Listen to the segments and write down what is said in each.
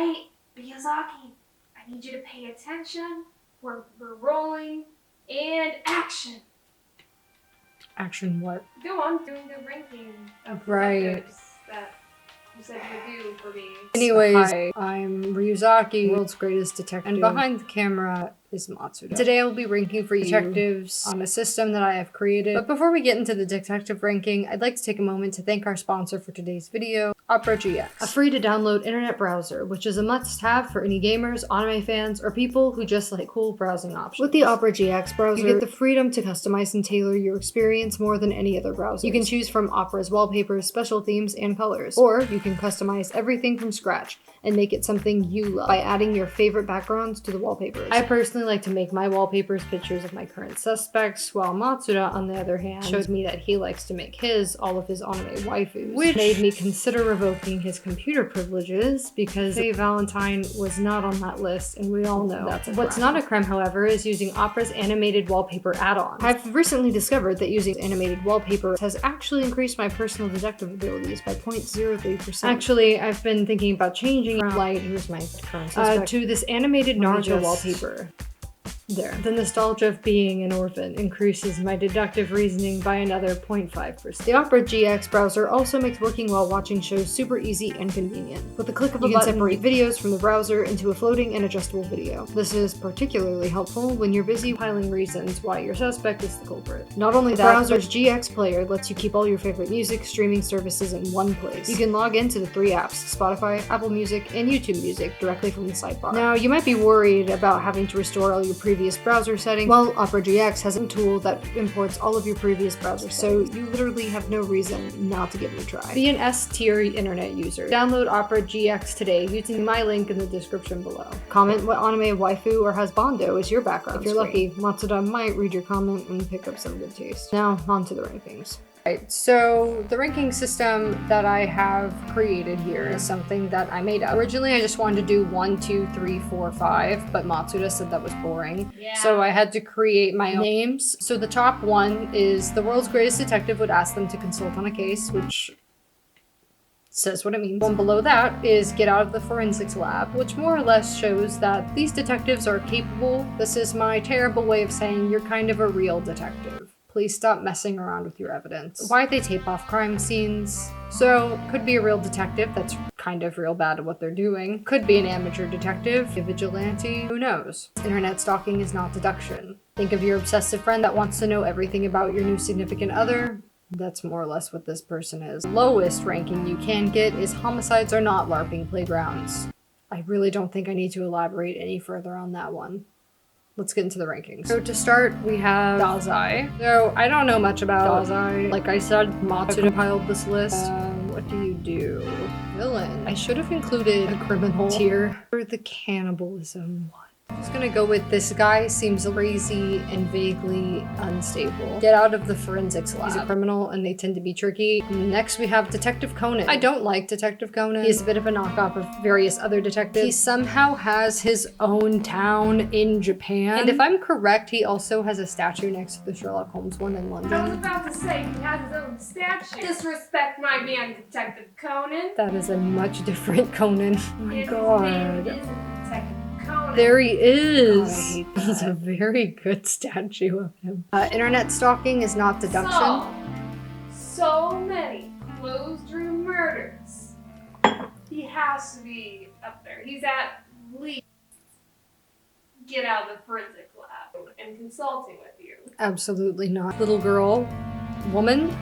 Alright, Miyazaki, I need you to pay attention. We're rolling, and action! Action what? Go on, doing the ranking of Right. detectives that you said you would do for me. Anyways, hi, I'm Ryuzaki, world's greatest detective, and behind the camera is Matsuda. Today I will be ranking for you detectives on a system that I have created. But before we get into the detective ranking, I'd like to take a moment to thank our sponsor for today's video, Opera GX, a free-to-download internet browser, which is a must-have for any gamers, anime fans, or people who just like cool browsing options. With the Opera GX browser, you get the freedom to customize and tailor your experience more than any other browser. You can choose from Opera's wallpapers, special themes, and colors, or you can customize everything from scratch and make it something you love by adding your favorite backgrounds to the wallpapers. I personally like to make my wallpapers pictures of my current suspects, while Matsuda, on the other hand, shows me that he likes to make all of his anime waifus, which made me consider revoking his computer privileges because Faye Valentine was not on that list, and we all know that's a crime. What's not a crime, however, is using Opera's animated wallpaper add-on. I've recently discovered that using animated wallpaper has actually increased my personal detective abilities by 0.03%. Actually, I've been thinking about changing from Light, who's my current suspect, to this animated Naruto wallpaper. There. The nostalgia of being an orphan increases my deductive reasoning by another 0.5%. The Opera GX browser also makes working while watching shows super easy and convenient. With the click of a button, you can separate videos from the browser into a floating and adjustable video. This is particularly helpful when you're busy piling reasons why your suspect is the culprit. Not only that, the browser's GX player lets you keep all your favorite music streaming services in one place. You can log into the 3 apps, Spotify, Apple Music, and YouTube Music, directly from the sidebar. Now, you might be worried about having to restore all your previous browser settings. Well, Opera GX has a tool that imports all of your previous browser settings, so you literally have no reason not to give it a try. Be an S-tier internet user. Download Opera GX today using my link in the description below. Comment what anime waifu or husbando is your background. If you're lucky, Matsuda might read your comment and pick up some good taste. Now, on to the rankings. Right, so the ranking system that I have created here is something that I made up. Originally, I just wanted to do 1, 2, 3, 4, 5, but Matsuda said that was boring. Yeah. So I had to create my own names. So the top one is the world's greatest detective would ask them to consult on a case, which says what it means. One below that is get out of the forensics lab, which more or less shows that these detectives are capable. This is my terrible way of saying you're kind of a real detective. Please stop messing around with your evidence. Why they tape off crime scenes? So, could be a real detective that's kind of real bad at what they're doing. Could be an amateur detective, a vigilante, who knows? Internet stalking is not deduction. Think of your obsessive friend that wants to know everything about your new significant other. That's more or less what this person is. Lowest ranking you can get is homicides are not LARPing playgrounds. I really don't think I need to elaborate any further on that one. Let's get into the rankings. So to start, we have Dazai. So I don't know much about Dazai. Like I said, Matsuda compiled this list. What do you do? Villain. I should have included a criminal tier for the cannibalism one. I'm just gonna go with this guy seems crazy and vaguely unstable. Get out of the forensics lab. He's a criminal and they tend to be tricky. Next we have Detective Conan. I don't like Detective Conan. He's a bit of a knockoff of various other detectives. He somehow has his own town in Japan. And if I'm correct, he also has a statue next to the Sherlock Holmes one in London. I was about to say, he has his own statue. Disrespect my man, Detective Conan. That is a much different Conan. Oh my god. His name is Detective Conan. There he is! God, he's a very good statue of him. Internet stalking is not deduction. So many closed room murders. He has to be up there. He's at least get out of the forensic lab and consulting with you. Absolutely not. Little girl, woman.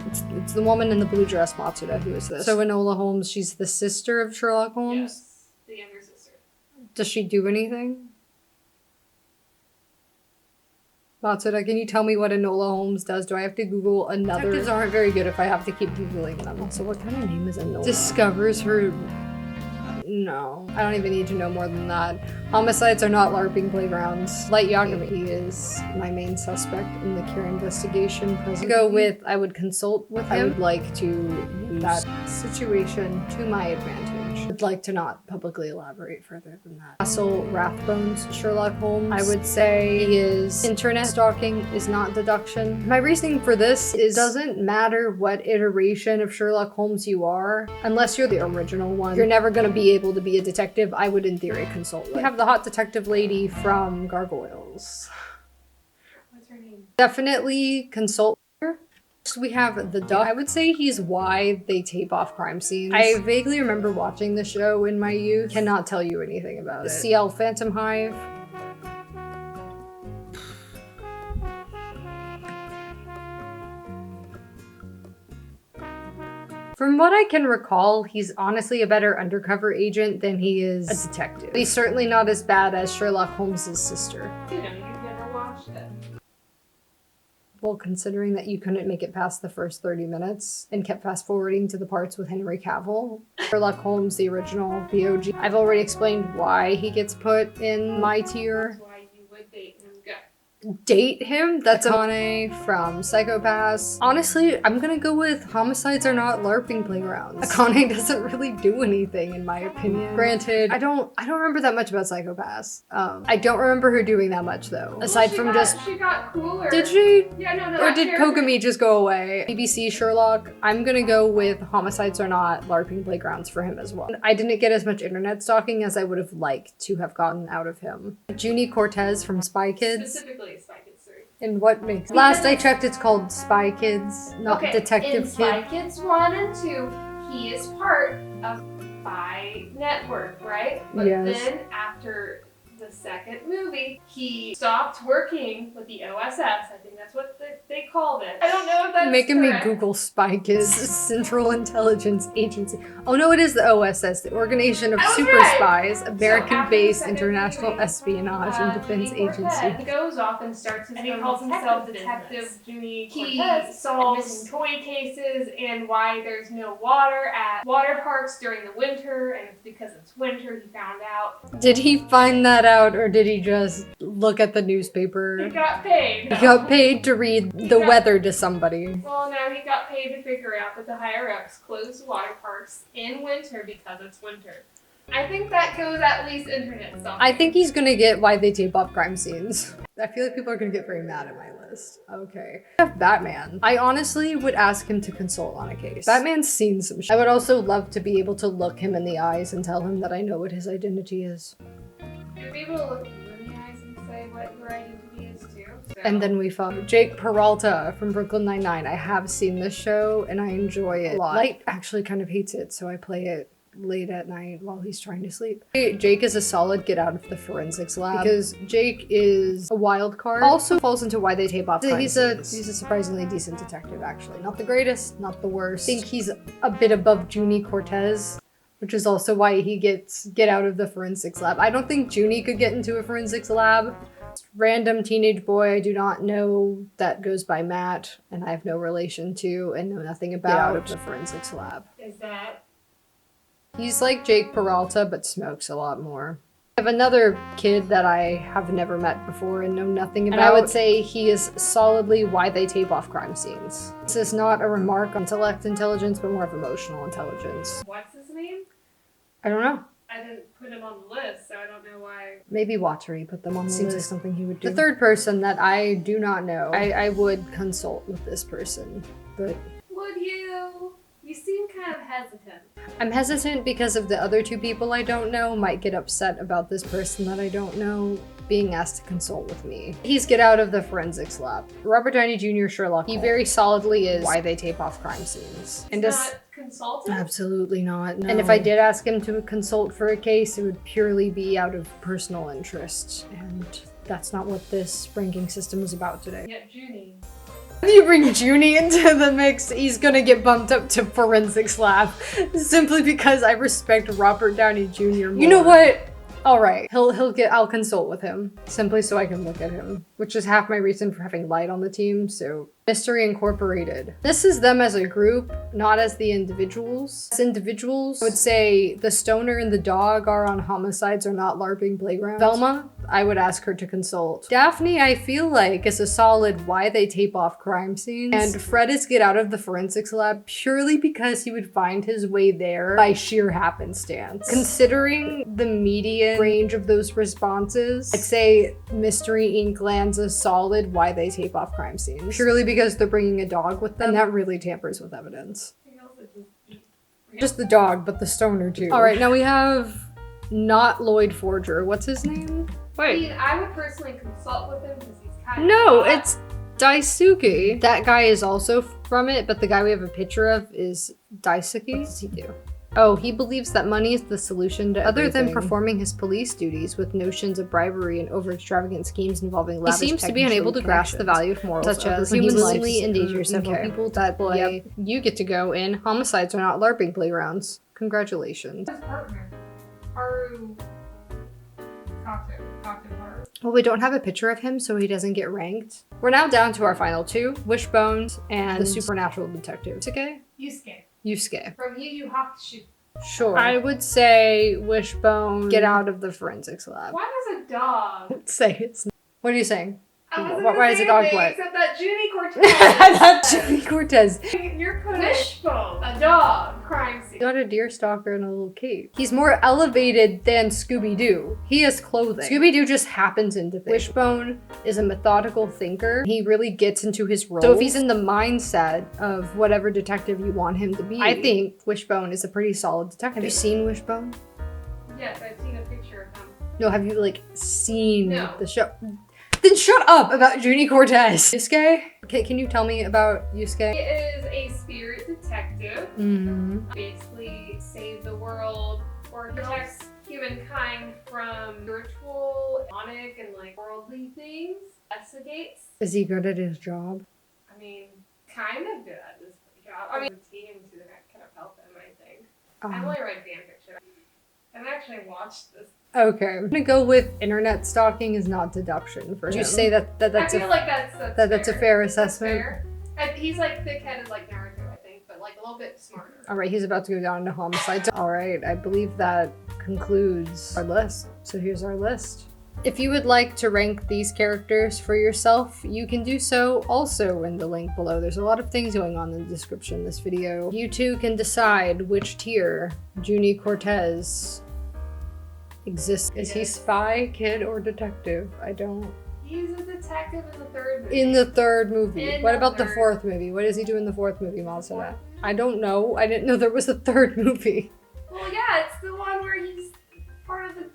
It's the woman in the blue dress, Matsuda, who is this. So Enola Holmes, she's the sister of Sherlock Holmes? Yes, the younger sister. Does she do anything? Matsuda, can you tell me what Enola Holmes does? Do I have to Google another? Detectives aren't very good if I have to keep Googling them. Also, what kind of name is Enola? Discovers her... No, I don't even need to know more than that. Homicides are not LARPing playgrounds. Light Yagami, he is my main suspect in the Cure investigation. To go with, I would consult with him. I would like to use that situation to my advantage. would like to not publicly elaborate further than that. Castle Rathbones Sherlock Holmes, I would say he is internet stalking is not deduction. My reasoning for this is it doesn't matter what iteration of Sherlock Holmes you are, unless you're the original one. You're never going to be able to be a detective. I would in theory consult with. We have the hot detective lady from Gargoyles. What's her name? Definitely consult her. We have the duck. I would say he's why they tape off crime scenes. I vaguely remember watching the show in my youth. Cannot tell you anything about it. CL Phantom Hive. From what I can recall, he's honestly a better undercover agent than he is a detective. He's certainly not as bad as Sherlock Holmes' sister. You know, you've never watched it. Well, considering that you couldn't make it past the first 30 minutes and kept fast forwarding to the parts with Henry Cavill, Sherlock Holmes, the original BOG, I've already explained why he gets put in my tier. That's why you would date him. Go. Date him? That's Akane from Psycho-Pass. Honestly, I'm gonna go with homicides are not LARPing playgrounds. Akane doesn't really do anything in my opinion. Granted, I don't remember that much about Psycho-Pass. I don't remember her doing that much though. Aside from She got cooler. Did she? Yeah, no. Or did Pokemon just go away? BBC Sherlock, I'm gonna go with homicides are not LARPing playgrounds for him as well. I didn't get as much internet stalking as I would have liked to have gotten out of him. Junie Cortez from Spy Kids. Specifically Spy Kids 3. And what makes last I checked it's called Spy Kids, not Detective in Spy Kid. Kids 1 and 2, he is part of Spy Network, right? But Yes. then after the second movie, he stopped working with the OSS. I think that's what they called it. I don't know if that's Making correct. me Google Spy Kids Central Intelligence Agency. Oh no, it is the OSS, the Organization of I was Super right. Spies, So American-based after the second international movie, espionage and defense Junie Cortez agency. goes off and starts his And he own calls himself detective Detective Junie He Cortez. solves missing toy cases and why there's no water at water parks during the winter, and it's because it's winter, he found out. Did he find that out or did he just look at the newspaper? He got paid. He got paid to read the weather to somebody. Well, no, he got paid to figure out that the higher-ups close water parks in winter because it's winter. I think that goes at least internet stalking. I think he's gonna get why they tape off crime scenes. I feel like people are gonna get very mad at my list. Okay. I have Batman. I honestly would ask him to consult on a case. Batman's seen some shit. I would also love to be able to look him in the eyes and tell him that I know what his identity is. You'd be able to look you in the eyes and say what your identity is too. So. And then we found Jake Peralta from Brooklyn Nine-Nine. I have seen this show and I enjoy it a lot. Light actually kind of hates it, so I play it late at night while he's trying to sleep. Jake is a solid get out of the forensics lab because Jake is a wild card. Also falls into why they tape off crime scenes. He's a surprisingly decent detective actually. Not the greatest, not the worst. I think he's a bit above Junie Cortez, which is also why he gets get out of the forensics lab. I don't think Junie could get into a forensics lab. Random teenage boy I do not know that goes by Matt and I have no relation to and know nothing about out of the forensics lab. Is that? He's like Jake Peralta, but smokes a lot more. I have another kid that I have never met before and know nothing about. And I would say he is solidly why they tape off crime scenes. This is not a remark on intellect intelligence, but more of emotional intelligence. What's his name? I don't know. I didn't put him on the list, so I don't know why. Maybe Watery put them on the list. Seems like something he would do. The third person that I do not know, I would consult with this person, but... Would you? You seem kind of hesitant. I'm hesitant because of the other two people I don't know might get upset about this person that I don't know being asked to consult with me. He's get out of the forensics lab. Robert Downey Jr. Sherlock Holmes. He very solidly is why they tape off crime scenes. He's not consultant? Absolutely not, no. And No. if I did ask him to consult for a case, it would purely be out of personal interest. And that's not what this ranking system is about today. Yeah, Junie. If you bring Junie into the mix, he's gonna get bumped up to forensics lab simply because I respect Robert Downey Jr. more. You know what? All right, I'll consult with him simply so I can look at him, which is half my reason for having Light on the team. So Mystery Incorporated. This is them as a group, not as the individuals. As individuals, I would say the stoner and the dog are on homicides are not LARPing playgrounds. Velma, I would ask her to consult. Daphne, I feel like, is a solid why they tape off crime scenes. And Fred is get out of the forensics lab purely because he would find his way there by sheer happenstance. Considering the median range of those responses, I'd say Mystery Inc. lands a solid why they tape off crime scenes. Purely because they're bringing a dog with them, and that really tampers with evidence. Just the dog, but the stoner too. All right, now we have not Lloyd Forger. What's his name? I mean, I would personally consult with him because he's kind of No, hot. it's Daisuke. That guy is also from it, but the guy we have a picture of is Daisuke. What does he do? Oh, he believes that money is the solution to everything. Other than performing his police duties with notions of bribery and over-extravagant schemes involving lavish He seems to be unable to grasp the value of morals, such as human lives endanger several people that play. Yep. You get to go in. Homicides are not LARPing playgrounds. Congratulations. His partner, Haru Kato Haru. Well, we don't have a picture of him, so he doesn't get ranked. We're now down to our final two, Wishbones and the supernatural detective. Yusuke? Yusuke. From Yu Yu Hakusho. Sure. I would say Wishbone, get out of the forensics lab. Why does a dog? Say it's. What are you saying? I wasn't Why gonna is say a dog anything what? except that Junie Cortez. That's Junie Cortez. You're putting Wishbone, a dog, crime scene. Got a deer stalker in a little cape. He's more elevated than Scooby-Doo. He has clothing. Scooby-Doo just happens into things. Wishbone is a methodical thinker. He really gets into his role. So if he's in the mindset of whatever detective you want him to be, I think Wishbone is a pretty solid detective. Have you seen Wishbone? Yes, I've seen a picture of him. No, have you like seen No. the show? Then shut up about Junie Cortez. Yusuke? Okay, can you tell me about Yusuke? He is a spirit detective. Mm-hmm. Basically save the world or protects humankind from spiritual, demonic, and like worldly things. Investigates. Is he good at his job? I mean, kind of good at this job. I mean, the team to kind of help him, I think. I've only read fan fiction. I've actually watched this. Okay, I'm gonna go with internet stalking is not deduction for him. Would you say that's I feel like that's a fair assessment? Fair. He's like thick-headed like Naruto, I think, but like a little bit smarter. All right, he's about to go down into homicides. All right, I believe that concludes our list. So here's our list. If you would like to rank these characters for yourself, you can do so also in the link below. There's a lot of things going on in the description of this video. You too can decide which tier Junie Cortez exists. Is he spy, kid, or detective? I don't. He's a detective in the third movie. In the third movie. In What the about the third. fourth movie? What does he do in the fourth movie, Matsuda? I don't know. I didn't know there was a third movie. Well, yeah, it's the one where he's part of the.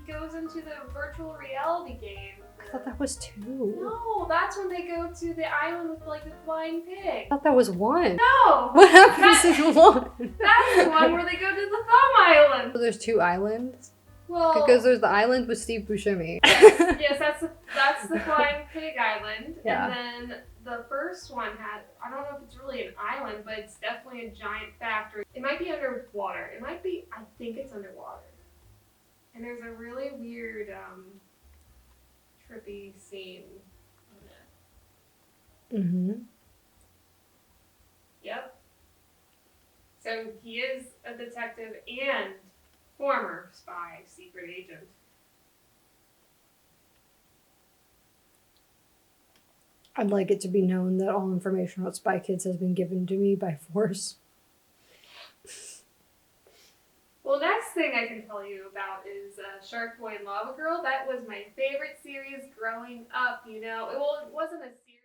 He goes into the virtual reality game. I thought that was two. No, that's when they go to the island with like the flying pig. I thought that was one. No, What happens in one? that's the one where they go to the Thumb Island. So there's two islands? Well, Because there's the island with Steve Buscemi. yes, that's the flying pig island, Yeah. and then the first one had, I don't know if it's really an island, but it's definitely a giant factory. It might be underwater. It might be, I think it's underwater. And there's a really weird, trippy scene in it. Mm-hmm. Yep. So he is a detective and former spy, secret agent. I'd like it to be known that all information about Spy Kids has been given to me by force. Well, next thing I can tell you about is Shark Boy and Lava Girl. That was my favorite series growing up, you know. Well, it wasn't a series.